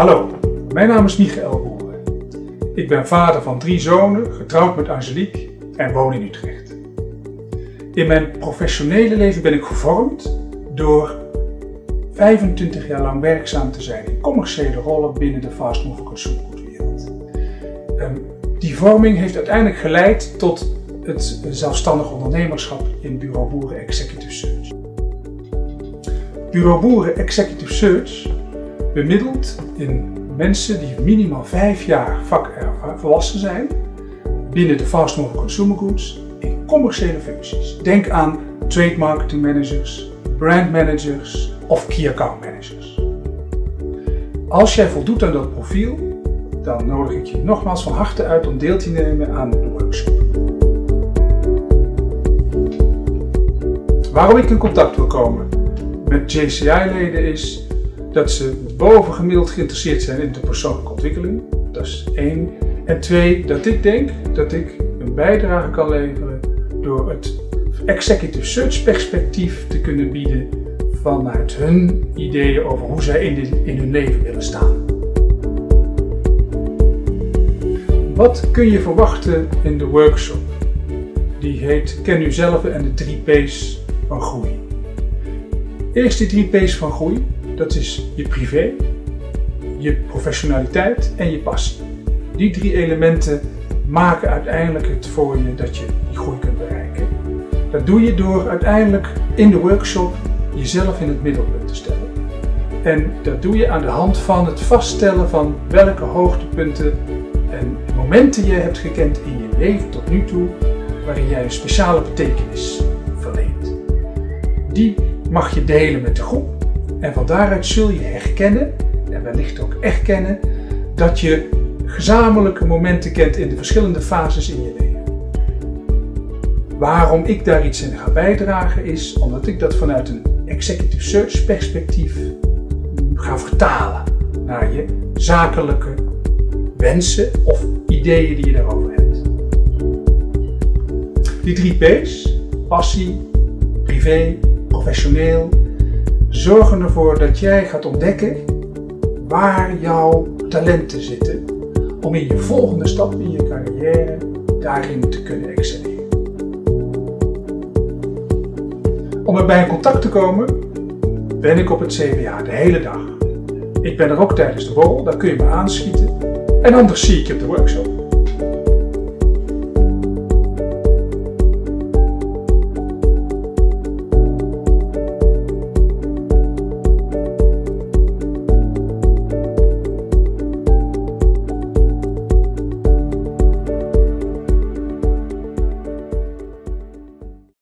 Hallo, mijn naam is Michael Boeren. Ik ben vader van 3 zonen, getrouwd met Angelique en woon in Utrecht. In mijn professionele leven ben ik gevormd door 25 jaar lang werkzaam te zijn in commerciële rollen binnen de fast-moving consumer goods wereld. Die vorming heeft uiteindelijk geleid tot het zelfstandig ondernemerschap in Bureau Boeren Executive Search. Bureau Boeren Executive Search bemiddelt in mensen die minimaal 5 jaar volwassen zijn binnen de fast-moving consumer goods in commerciële functies. Denk aan trade marketing managers, brand managers of key account managers. Als jij voldoet aan dat profiel, dan nodig ik je nogmaals van harte uit om deel te nemen aan de workshop. Waarom ik in contact wil komen met JCI-leden is dat ze bovengemiddeld geïnteresseerd zijn in de persoonlijke ontwikkeling. Dat is 1. En 2, dat ik denk dat ik een bijdrage kan leveren door het executive search perspectief te kunnen bieden vanuit hun ideeën over hoe zij in hun leven willen staan. Wat kun je verwachten in de workshop? Die heet Ken Uzelf en de 3 P's van groei. Eerst die 3 P's van groei, dat is je privé, je professionaliteit en je passie. Die 3 elementen maken uiteindelijk het voor je dat je die groei kunt bereiken. Dat doe je door uiteindelijk in de workshop jezelf in het middelpunt te stellen. En dat doe je aan de hand van het vaststellen van welke hoogtepunten en momenten je hebt gekend in je leven tot nu toe, waarin jij een speciale betekenis verleent. Die mag je delen met de groep en van daaruit zul je herkennen en wellicht ook erkennen dat je gezamenlijke momenten kent in de verschillende fases in je leven. Waarom ik daar iets in ga bijdragen is omdat ik dat vanuit een executive search perspectief ga vertalen naar je zakelijke wensen of ideeën die je daarover hebt. Die 3 P's, passie, privé, professioneel, zorgen ervoor dat jij gaat ontdekken waar jouw talenten zitten om in je volgende stap in je carrière daarin te kunnen excelleren. Om erbij in contact te komen ben ik op het CWA de hele dag. Ik ben er ook tijdens de borrel, daar kun je me aanschieten en anders zie ik je op de workshop.